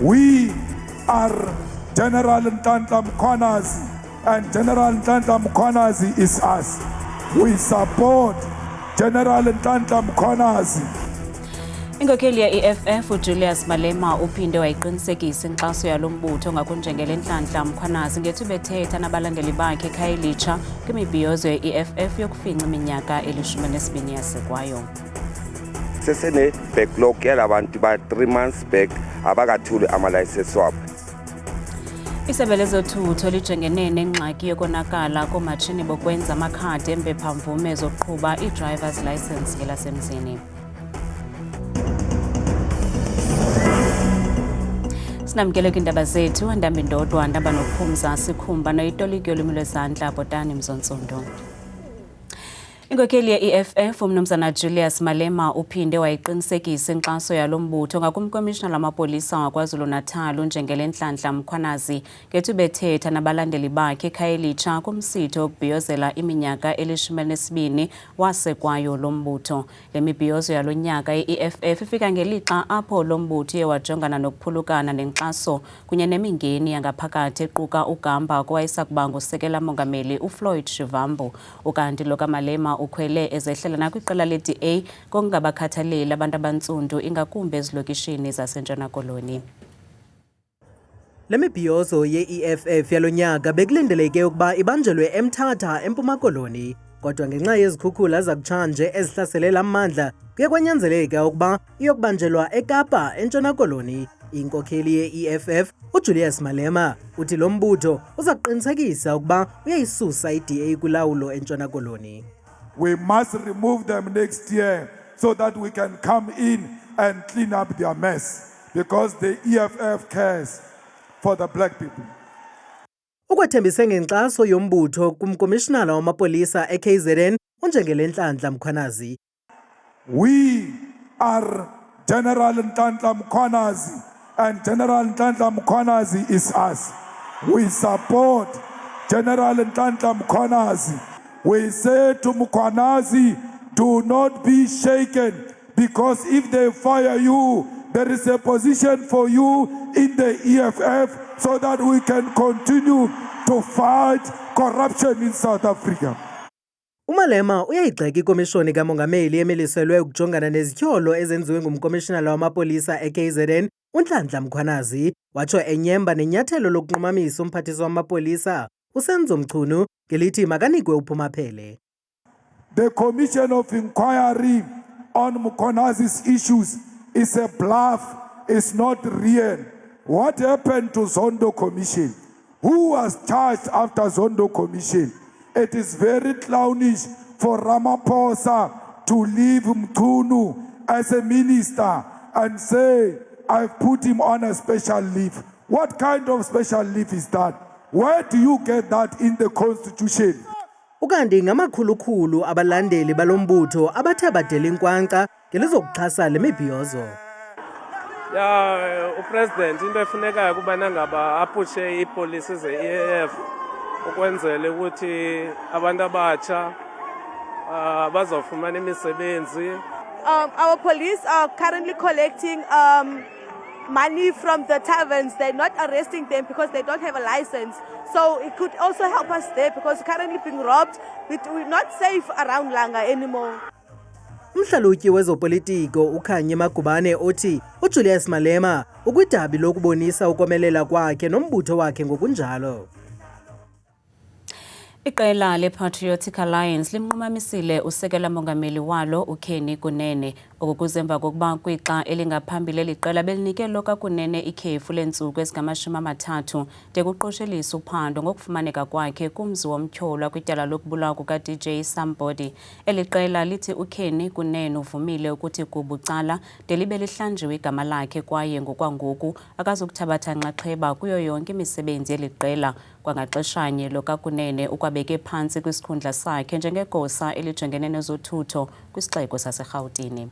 We are General Ntantla Mkhwanazi, and General Ntantla Mkhwanazi is us. We support General Ntantla Mkhwanazi. Inkokheli ye-EFF uJulius Malema uphinde wayiqinisekisa inkxaso yalo mbutho ngakunjengele Ntantla Mkhwanazi ngethuba bethetha nabalandeli bakhe ekhaya elitsha kwimibhiyozo ye-EFF yokufinca iminyaka eli-12 yasekwayo. Sesene-backlog yalabantu ba-3 months back abakathuli ama-license wabo. Isebe lezothutho lijengene nengxaki yokonakala koomatshini bokwenza amakhadi empephamvume zokuqhuba i-driver's license ngelasemzini. Sinamkele kwindaba zethu, Ndambi Ndodwa, Ndaba Nokuphumza Sikhumba noyitoliki yolwimi lwezandla Botani Mzontsondo. Inkokheli ye-EFF uMnumzana Julius Malema uphinde wayiqinisekisa inkxaso yalo mbutho ngakumkomishina lamapolisa waKwaZulu-Natal uNjengele Ntantla Mkhwanazi ngethuba bethetha nabalandeli bakhe ekhaya elitsha kumsitho wokubhiyozela iminyaka eli-12 wasekwayo lo mbutho. Le mibhiyozo yalo nyaka ye-EFF ifika ngelixa apho lo mbutho uye wajongana nokuphulukana nenkxaso kunye nemingeni yangaphakathi equka ugamba owayesakuba ngusekela mongameli uFloyd Shivambu. Ukanti lo kaMalema ukhwele ezehlela nakwiqela le-DA ngokungabakhathaleli abantu abantsundu ingakumbi ezilokishini zaseNtshona Koloni. Le mibhiyozo ye-EFF yalo nyaka bekulindeleke ukuba ibanjelwe eMthatha eMpuma Koloni, kodwa ngenxa yezikhukhula zakutshanje ezihlasele la mmandla kuye kwanyanzeleka ukuba iyokubanjelwa eKapa eNtshona Koloni. Inkokheli ye-EFF uJulius Malema uthi lo mbutho uza kuqinisekisa ukuba uyayisusa i-DA kulawulo eNtshona Koloni. We must remove them next year so that we can come in and clean up their mess, because the EFF cares for the black people. Ukwethembise ngenkxaso yombutho kumkomishinala wamapolisa eKZN uNjengele Ntantla Mkhwanazi. We are General Ntantla Mkhwanazi, and General Ntantla Mkhwanazi is us. We support General Ntantla Mkhwanazi. We say to Mkhwanazi, do not be shaken, because if they fire you, there is a position for you in the EFF so that we can continue to fight corruption in South Africa. uMalema uyayigxeka ikomishoni kamongameli emiliselwe ukujongana nezityholo ezenziwe ngumkomishinala wamapolisa eKZN uNtantla Mkhwanazi, watsho enyemba nenyathelo lokunqumamisa umphathiswa wamapolisa uSenzo Mchunu ngelithi makanikwe uphumaphele. The commission of inquiry on Mkhwanazi's issues is a bluff, it's not real. What happened to Zondo Commission? Who was charged after Zondo Commission? It is very clownish for Ramaphosa to leave Mchunu as a minister and say, I've put him on a special leave. What kind of special leave is that? Where do you get that in the Constitution? Ukanti ngamakhulukhulu abalandeli balombutho abathe badela inkwankca ngelizokuxhasa le mibhiyozo. Upresident into efunekayo kubana ngaba apushe ipolisi ze-EFF ukwenzele ukuthi abantu abatsha bazofumana imisebenzi. Our police are currently collecting money from the taverns. They're not arresting them because they don't have a license. So it could also help us there, because currently being robbed, we're not safe around Langa anymore. Umhlalutyi wezopolitiko uKhanye Magubane uthi uJulius Malema ukwidabi lokubonisa ukomelela kwakhe nombutho wakhe ngokunjalo. Iqela le-Patriotic Alliance limnqumamisile usekela mongameli walo uKhenny Kunene okuzemva kokuba kwixa elingaphambili eliqela belinike kaKunene ikhefu leentsuku ezingama-30 de kuqoshelisa uphando ngokufumaneka kwakhe kumzi womtyholwa kwityala lokubulawa kuka-DJ Somebody. Eli qela lithi uKhenny Kunene uvumile ukuthi kubucala de libe lihlanjiwe igama lakhe kwaye ngokwangoku akazukuthabatha nxaxheba kuyo yonke imisebenzi yeli qela. Kwangaxeshanye lo kaKunene ukwabeke phantsi kwisikhundla sakhe njengegosa elijongene nezothutho kwisixeko saseRhawutini.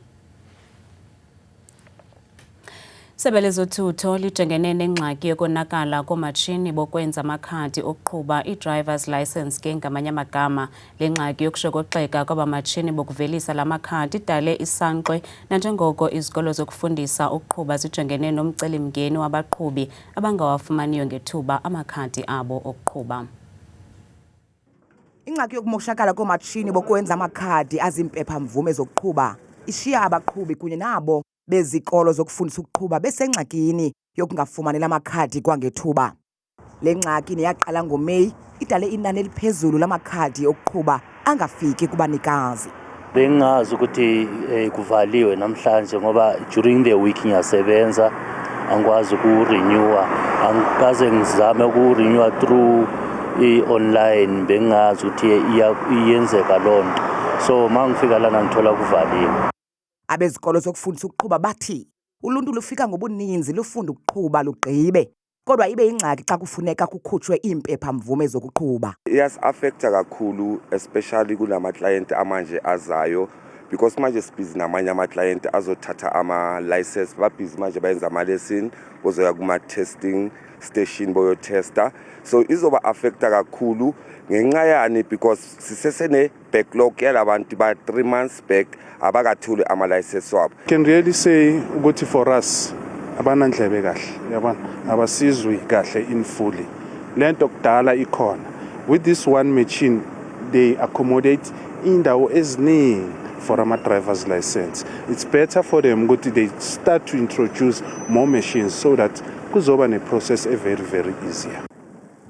Isebe lezothutho lijongene nengxaki yokonakala koomatshini bokwenza amakhadi okuqhuba i-driver's license ke ngamanye amagama. Le ngxaki yokushokoxeka kwabamatshini bokuvelisa la makhadi idale isankxwe nanjengoko izikolo zokufundisa ukuqhuba zijongene nomcelimngeni wabaqhubi abangawafumaniyo ngethuba amakhadi abo okuqhuba. Ingxaki yokumoshakala koomatshini bokwenza amakhadi azimpepha mvume zokuqhuba ishiya abaqhubi kunye nabo bezikolo zokufundisa ukuqhuba besengxakini yokungafumanela amakhadi kwangethuba. Le ngxaki neyaqala ngoMeyi idale inani eliphezulu lamakhadi okuqhuba angafiki kubanikazi. Bengazi ukuthi kuvaliwe namhlanje ngoba during the week ngiyasebenza angikwazi ukurenewa, angikaze ngizame ukurenewa through online, bengazi ukuthi iyenzeka lonto. So mangifika lana ngithola kuvaliwe. Abezikolo zokufundisa ukuqhuba bathi uluntu lufika ngobuninzi lufunda ukuqhuba lugqibe, kodwa ibe ingxaki xa kufuneka kukhutshwe impepha mvume zokuqhuba. Yes, affecta kakhulu especially kulama client amanje azayo because manje sibhizi namanye ama client azothatha ama license, babhizi manje bayenza ama lesson, bozoya kuma testing station boyo tester. So izoba affecta kakhulu ngenxa yani because sisesene backlog yalabantu ba 3 months back abakathuli ama license wabo. Can really say ukuthi for us abanandlebe kahle yabona abasizwi kahle in fully. Lento kudala ikhona. With this one machine they accommodate indawo eziningi for ama driver's license. It's better for them ukuthi they start to introduce more machines so that kuzoba ne process very easier.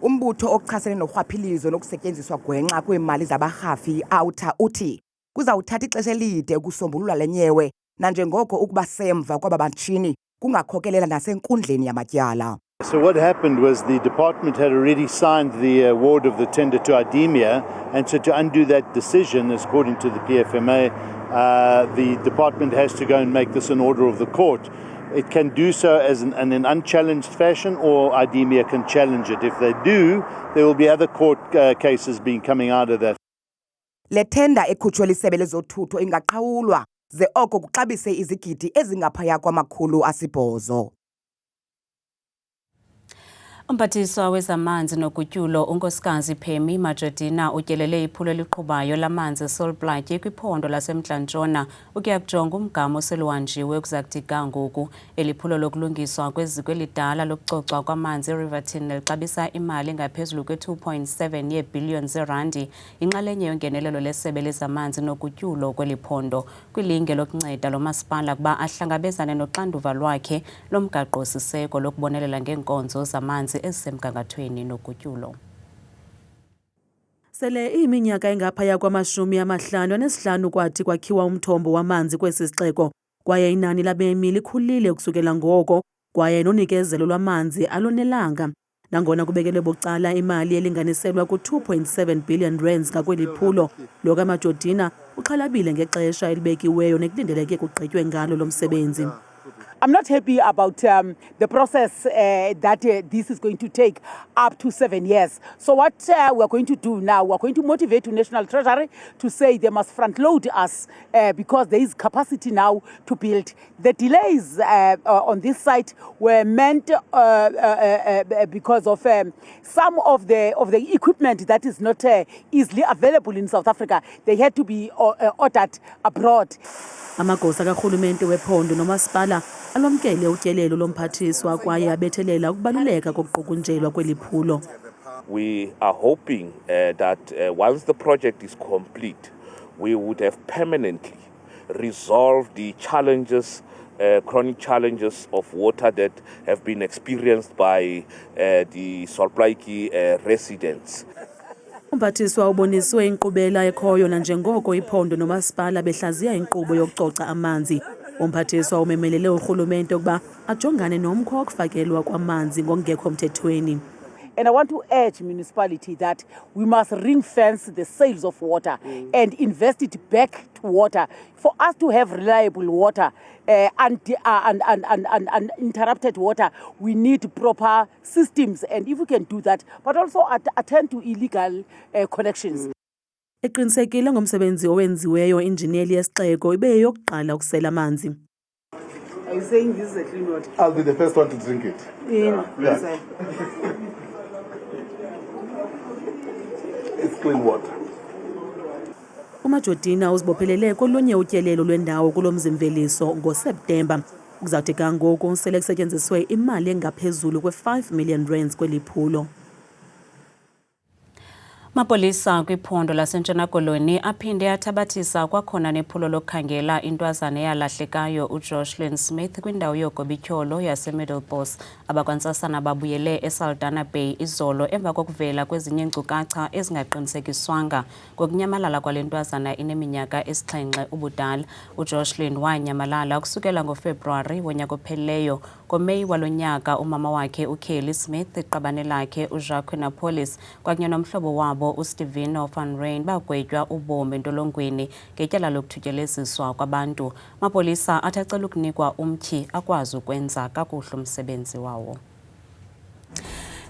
Umbutho okuchasene nohwaphilizo nokusetyenziswa gwenxa kwemali zabahafi outer uthi kuzawuthatha ixesha elide ukusombulula lenyewe nanjengoko ukuba semva kwabamatshini kungakhokelela nasenkundleni yamatyala. So what happened was the department had already signed the award of the tender to IDEMIA, and so to undo that decision, according to the PFMA, the department has to go and make this an order of the court. It can do so as in an unchallenged fashion, or IDEMIA can challenge it. If they do, there will be other court cases coming out of that. Le tender ekhutshwe lisebe lezothutho ingaqhawulwa ze oko kuxabise izigidi ezingaphaya kwama800. Umphathiswa wezamanzi nogutyulo unkosikazi Phemi Majortina utyelele iphulo eliqhubayo lamanzi eSolplaatje kwiphondo laseMntla-Ntshona ukuya kujonga umgama oseluhanjiwe okuzakuthi ngoku. Eliphulo lokulungiswa kweziko elidala lokucocwa kwamanzi eRiverton lixabisa imali engaphezulu kwe-2.7 yeebhiliyoni zeerandi, inxalenye yongenelelo lesebe lezamanzi nogutyulo kweliphondo kwilinge lokunceda lomasipala kuba ahlangabezane noxanduva lwakhe lomgaqo-siseko lokubonelela ngeenkonzo zamanzi ezisemgangathweni nogutyulo. Sele iminyaka engaphaya kwama-55 kwathi kwakhiwa umthombo wamanzi kwesi sixeko, kwaye inani labemi likhulile ukusukela ngoko, kwaye nonikezelo lwamanzi alonelanga. Nangona kubekelwe bucala imali elinganiselwa ku-2.7 billion rands ngakweli phulo, lo kaMajortina uxhalabile ngexesha elibekiweyo nekulindeleke kugqitywe ngalo lo msebenzi. I'm not happy about the process that this is going to take up to 7 years. So what we're going to do now, we're going to motivate the National Treasury to say they must front load us because there is capacity now to build. The delays on this site were meant because of some of the equipment that is not easily available in South Africa. They had to be ordered abroad. Amagosa karhulumente wephondo nomasipala alwamkele utyelelo lomphathiswa kwaye abethelela ukubaluleka kokuqukunjelwa kweli phulo. We are hoping that once the project is complete, we would have permanently resolved the challenges, chronic challenges of water that have been experienced by the Solplaatje residents. Umphathiswa uboniswe inkqubela ekhoyo nanjengoko iphondo nomasipala behlaziya inkqubo yokucoca amanzi. Umphathiswa umemelele urhulumente ukuba ajongane nomkhwa wokufakelwa kwamanzi ngokungekho mthethweni. And I want to urge municipality that we must ring fence the sales of water and invest it back to water. For us to have reliable water and uninterrupted water, we need proper systems. And if we can do that, but also attend to illegal connections. Eqinisekile ngomsebenzi owenziweyo injineli yesixeko ibe yokuqala ukusela amanzi. You're saying this is a clean water? I'll be the first one to drink it. Yeah. It's clean water. uMajodina uzibophelele kolunye utyelelo lwendawo kulo mzi-mveliso ngoSeptemba. Kuzawuthi kangoku sele kusetyenziswe imali engaphezulu kwe-5 million rands kweli phulo. Mapolisa kwiphondo laseNtshona Koloni aphinde athabathisa kwakhona nephulo lokukhangela intwazana eyalahlekayo uJoshlyn Smith kwindawo yogobityholo yaseMiddelburg. Abakwantsasana babuyele eSaldanha Bay izolo emva kokuvela kwezinye iinkcukacha ezingaqinisekiswanga ngokunyamalala kwale ntwazana ineminyaka esixhenxe ubudala. uJoshlyn wanyamalala ukusukela ngoFebruwari wonyaka ophelileyo. NgoMeyi walo nyaka umama wakhe uKelly Smith, iqabane lakhe uJacques Napolis kwakunye nomhlobo wabo uStevino van Ryn bagwetywa ubomi entolongweni ngetyala lokuthutyeleziswa kwabantu. Mapolisa athi acela ukunikwa umtyhi akwazi ukwenza kakuhle umsebenzi wawo.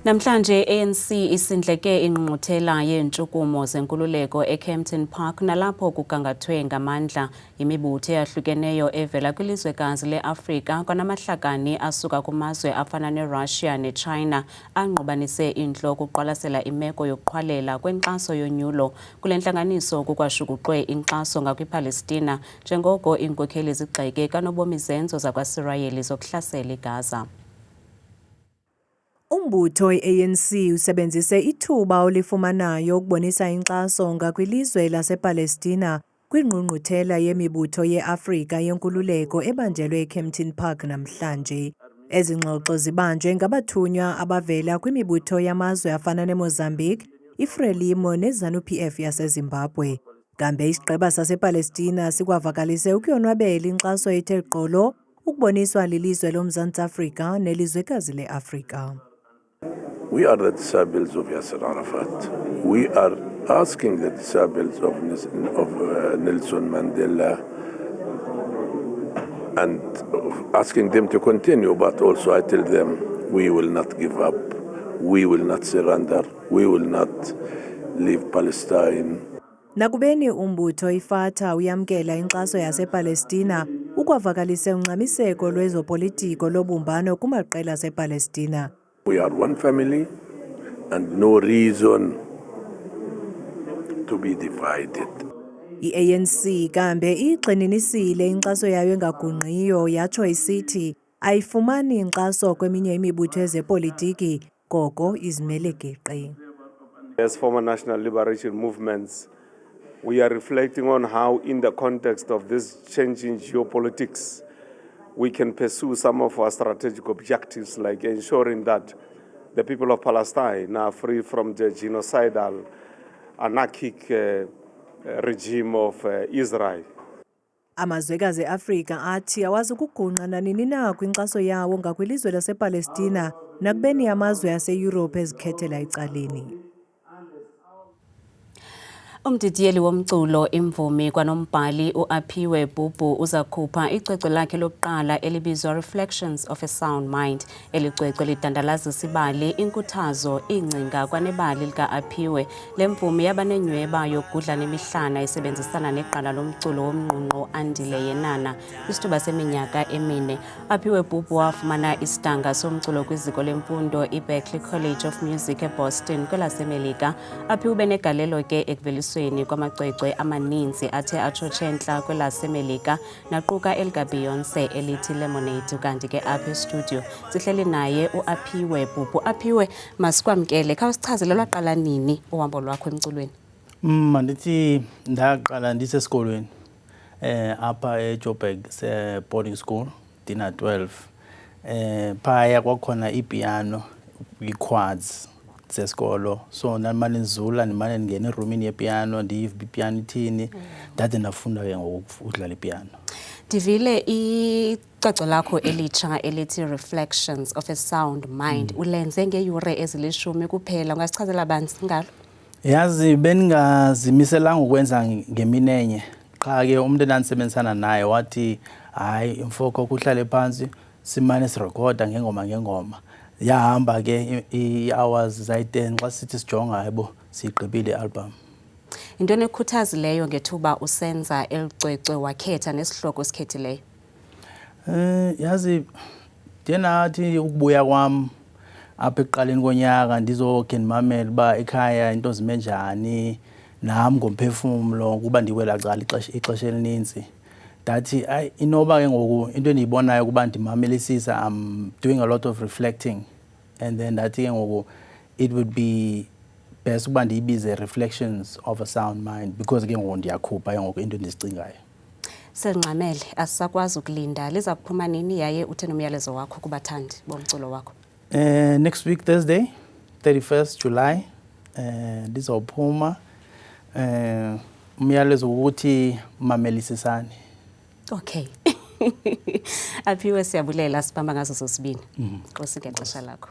Namhlanje ANC isindleke ingqungquthela yeentshukumo zenkululeko eKempton Park nalapho kugangathwe ngamandla imibutho eyahlukeneyo evela kwilizwekazi leAfrika kwanamahlakani asuka kumazwe afana neRussia neChina angqubanise intloko ukuqwalasela imeko yokuqhwalela kwenkxaso yonyulo. Kule ntlanganiso kukwashukuxwe inkxaso ngakwiPalestina njengoko iinkokheli zigxeke kanobomi zenzo zakwaSirayeli zokuhlasela iGaza. Umbutho i-ANC usebenzise ithuba olifumanayo ukubonisa inkxaso ngakwilizwe lasePalestina kwingqungquthela yemibutho yeAfrika yenkululeko ebanjelwe eKempton Park namhlanje. Ezi ngxoxo zibanjwe ngabathunywa abavela kwimibutho yamazwe afana neMozambique, iFrelimo neZANU-PF yaseZimbabwe. Kambe isigqeba sasePalestina sikwavakalise ukuyonwabela inkxaso ethe gqolo ukuboniswa lilizwe loMzantsi Afrika nelizwekazi leAfrika. We are the disciples of Yasser Arafat. We are asking the disciples of Nelson Mandela and asking them to continue, but also I tell them we will not give up, we will not surrender, we will not leave Palestine. Nakubeni umbutho iFatah uyamkela inkxaso yasePalestina ukwavakalise ungxamiseko lwezopolitiko lobumbano kumaqela asePalestina. We are one family and no reason to be divided. I-ANC kambe igxininisile inkxaso yayo engagungqiyo yatsho isithi ayifumani inkxaso kweminye imibutho yezepolitiki koko izimele geqe. As former national liberation movements, we are reflecting on how in the context of this changing geopolitics we can pursue some of our strategic objectives, like ensuring that the people of Palestine are free from the genocidal, anarchic regime of Israel. Amazwekazi eAfrika athi awazi ukugungqa nanini na kwinkxaso yawo ngakwilizwe lasePalestina nakubeni amazwe aseYurophu ezikhethela ecaleni. Umdidiyeli womculo imvumi kwanombhali uAphiwe Bubu uzakhupha icwecwe lakhe lokuqala elibizwa Reflections of a Sound Mind. Elicwecwe lidandalazisa ibali, inkuthazo, ingcinga kwanebali likaAphiwe. Le mvumi yabanenyweba yokudla nemihlana isebenzisana neqala lomculo womnqunqo Andile Yenana kwisithuba seminyaka emine. Aphiwe Bubu wafumana isitanga somculo kwiziko lemfundo iBerklee College of Music eBoston kwelasemelika. Aphiwe ubenegalelo ke ekuvelisweni kwamacwecwe amaninzi athe atshotshentla kwelasemelika naquka elika Beyonce elithi Lemonade. Kanti ke apha estudio sihleli naye uAphiwe Bubu. Aphiwe, masikwamkele, khawusichazele lwaqala nini uhambo lwakho emculweni? Mandithi ndaqala ndisesikolweni apha eJoburg boarding school Dina 12. Phaya kwakhona ipiano kwi-quads sesikolo, so namane nizula nimane ngene eroomini yepiano ndiyive ipiano ithini ndade ndafunda ke ngokudlala ipiano. Ndivile icwecwe lakho elitsha elithi Reflections of a Sound Mind ulenze ngeeyure ezilishumi kuphela, ungasichazela banzi ngalo? Yazi beningazimiselanga ukwenza ngeminenye, qha ke umuntu endandisebenzisana naye wathi hayi mfoko kuhlale phansi simane sirecorda ngengoma. Yahamba ke i-hours zayi-10 xa sithi sijonga hayibo siyigqibile i-album. Intoni ekhuthazileyo ngethuba usenza elicwecwe wakhetha nesihloko esikhethileyo? Yazi njenathi ukubuya kwami apha ekuqaleni konyaka ndizokhe ndimamele uba ekhaya into zime njani nami ngomphefumulo kuba ndiwela cala ixesha elininzi. Dathi inoba ke ngoku into endiyibonayo kuba ndimamelisisa I'm doing a lot of reflecting and then dathi ke ngoku it would be best ukuba ndiyibize reflections of a sound mind because ke ngoku ndiyakhupha ke ngoku into endizicingayo. Sengcamele asisakwazi ukulinda liza kuphuma nini yaye uthena umyalezo wakho kubathandi bomculo wakho? Next week Thursday 31st July lizophuma umyalezo ukuthi mamelisisane. Okay. Aphiwe siyabulela sibamba ngazo sosibini. Nkosi ngexesha lakho.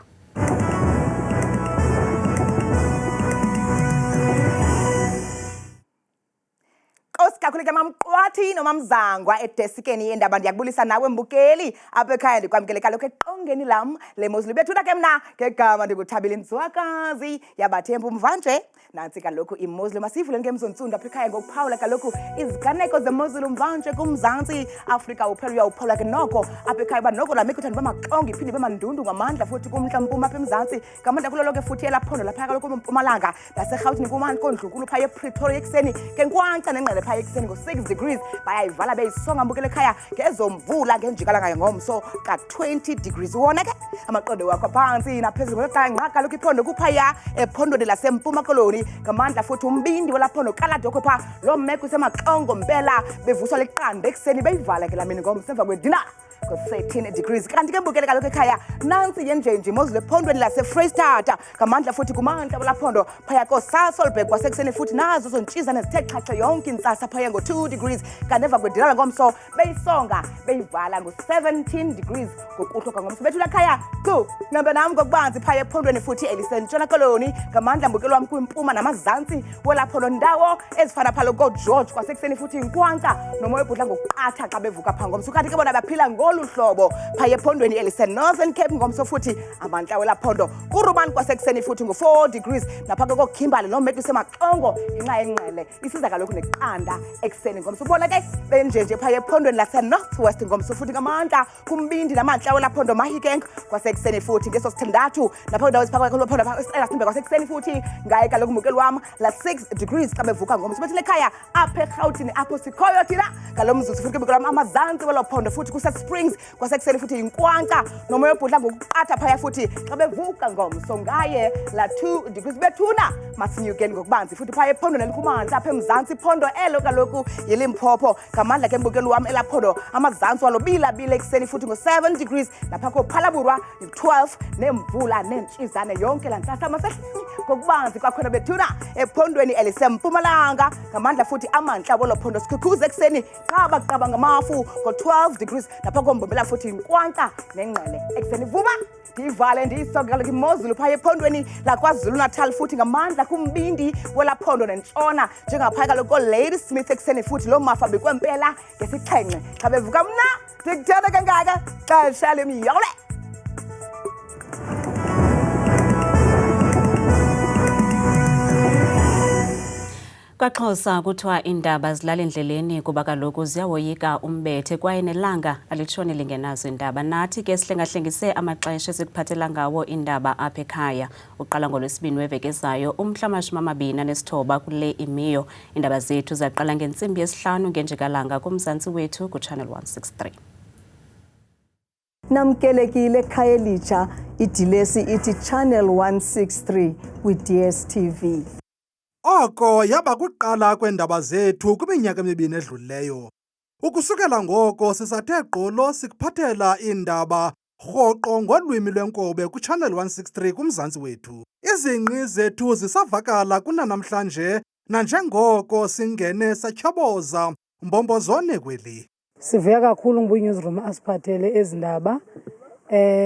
Kakhuleke mamqwathi noma mzangwa edesikeni yendaba ndiyakubulisa nawe mbukeli apha ekhaya ndikwamkeleka lokho eqongeni lam lemozulu bethuna ke mna ngegama ndikuthabile inzwakazi yabathembu mvanje nansi kaloku imozulu masivuleni ke mzontsundu apha ekhaya ngokuphawula kaloku iziganeko zemozulu mvanje kumzantsi Afrika uphela uyawuphawula ke noko apha ekhaya uba noko lamekuthandi bamaxongo iphinde bemandundu ngamandla futhi kumntla mpuma apha emzantsi ngamandla kulo lonke futhi elaphondo lapha kaloku mpumalanga naserhawutini kumandkondlunkulu phaya ePretoria ekuseni ke nkwanxa nengqele phaya ekuseni ngo-6 degrees bayayivala beyisonga mbukele ekhaya ngezomvula ngenjikalanga ngomso ka-20 degrees wona ke amaqondo wakho phansi naphezulu ngolaqangqa kaloku iphondo kuphaya ephondweni lasempuma koloni ngamandla futhi umbindi welaphondo kaladokho pha lo mmeko usemaxongo mpela bevuswa liqanda ekuseni beyivala ke lamini ngomso emva kwedina ko-13 degrees kanti ke mbukele kaloku ekhaya nansi yenjenje imozulu ephondweni laseFreystata ngamandla futhi kumantla welaphondo phaya koSasolburg kwasekuseni futhi nazo zontshizane zithe chacha yonke intsasa phaya ngo-2 degrees kanti emva kwedilala ngomso beyisonga beyivala ngo-17 degrees ngokuhloka ngomso bethula ekhaya nambe nami ngokubanzi phaya ephondweni futhi elisentshona koloni ngamandla mbukelo wami kwimpuma namazantsi welaphondo ndawo ezifana phalo koGeorge kwasekuseni futhi inkwanxa nomoya obhudla ngokuqatha xa bevuka pha ngomso kanti ke bona baphila ngolu hlobo phaya ephondweni eliseNorthern Cape ngomso futhi amantla welaphondo kuRuban kwasekuseni futhi ngo-4 degrees naphaka kokhimbali nomeko usemaxongo ngenxa yenqele isiza kaloku neqanda ekuseni ngomso ubona ke benjenje phaya ephondweni laseNorthwest ngomso futhi ngamandla kumbindi namantla welaphondo Mahikeng kwasekuseni futhi ngeso sithandathu napha indawo esiphakathi kwelaphondo eLasimbe kwasekuseni futhi ngaye kaloku mbukeli wam la-6 degrees xa bevuka ngomso bethile ekhaya apha eRhawutini apho sikhoyo thina ngalo mzuzu futhi mbukeli wam amazantsi welaphondo futhi kuseSprings kwasekuseni futhi inkwanxa nomoya obhudla ngokuqatha phaya futhi xa bevuka ngomso ngaye la-2 degrees bethuna masinyukeni ngokubanzi futhi phaya ephondweni elikumantla apha emzantsi iphondo elo kaloku yiLimpopo ngamandla ke mbukeli wam elaphondo amazantsi walo bilabile ekuseni futhi ngo-7 degrees napha kophalaburwa yi-12 nemvula nentshizane yonke laa ntsasa masehlini ngokubanzi kwakhona bethuna ephondweni elisempumalanga ngamandla futhi amantla welo phondo sikhukhuza ekuseni qaba ngamafu ngo-12 degrees napha kombombela futhi inkwanxa nengqele ekuseni vuma ndiyivale ndiyisoke kaloku imozulu phaya ephondweni laKwaZulu Natal futhi ngamandla kumbindi welaphondo nentshona njengaphaya kaloku koLadysmith ekuseni futhi loo mafa bekwempela ngesixhenxe xa bevuka mna ndikuthanda kangaka xesha lemyole. KwaXhosa kuthiwa iindaba zilala endleleni kuba kaloku ziyawoyika umbethe kwaye nelanga alitshoni lingenazo iindaba. Nathi ke sihlengahlengise amaxesha esikuphathela ngawo iindaba apha ekhaya. Uqala ngoLwesibini weveki ezayo umhla wama-29 kule imiyo. Iindaba zethu zaqala ngentsimbi yesihlanu ngenjikalanga kumzantsi wethu kuChannel 163. Namkelekile ekhaya elitsha idilesi ithi Channel 163 kwi-DSTV. Oko yaba kuqala kweendaba zethu kwiminyaka emibini edlulileyo. Ukusukela ngoko sisathe gqolo sikuphathela iindaba rhoqo ngolwimi lwenkobe kuChannel 163 kumzantsi wethu. Izingqi zethu zisavakala kunanamhlanje nanjengoko singene satyhoboza mbombozone kweli. Sivuya kakhulu ngu-newsroom asiphathele ezi ndaba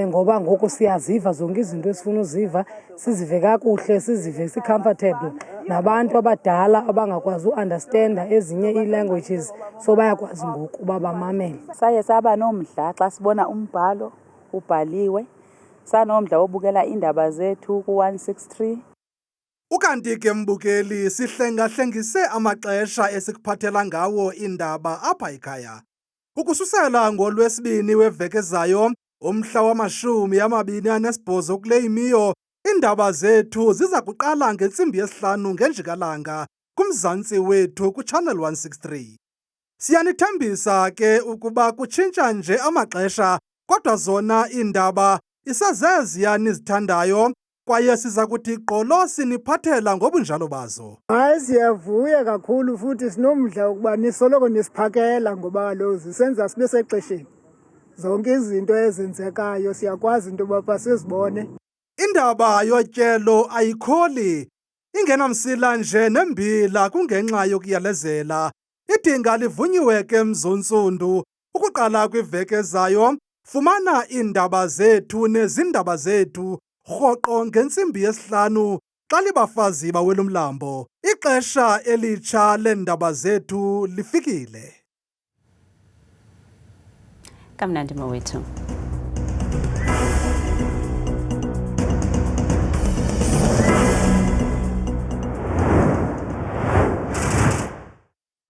ngoba ngoku siyaziva zonke izinto esifuna uziva, sizive kakuhle, sizive si-comfortable. Nabantu abadala abangakwazi u-understanda ezinye ii-languages so bayakwazi ngoku uba bamamele. Saye saba nomdla xa sibona umbhalo ubhaliwe, sanomdla wobukela iindaba zethu ku-163. Ukanti ke mbukeli sihlengahlengise amaxesha esikuphathela ngawo iindaba apha ekhaya. Ukususela ngoLwesibini weveki ezayo, umhla wama-28 kule imiyo, iindaba zethu ziza kuqala ngentsimbi yesihlanu ngenjikalanga kumzantsi wethu kuChannel 163. Siyanithembisa ke ukuba kutshintsha nje amaxesha, kodwa zona iindaba isazeziya nizithandayo, kwaye siza kuthi gqolo siniphathela ngobunjalo bazo. Hayi, siyavuya kakhulu futhi sinomdla ukuba nisoloko nisiphakela ngoba kaloku zisenza sibe sexesheni. Zonke izinto ezenzekayo siyakwazi into yoba sizibone. Indaba yotyelo ayikholi, ingenamsila nje nembila kungenxa yokuyalezela. Idinga livunyiwe ke mzontsundu. Ukuqala kwiveki ezayo, fumana iindaba zethu nezindaba zethu rhoqo ngentsimbi yesihlanu xa libafazi bawela umlambo. Ixesha elitsha leendaba zethu lifikile. Kamnandi mawethu.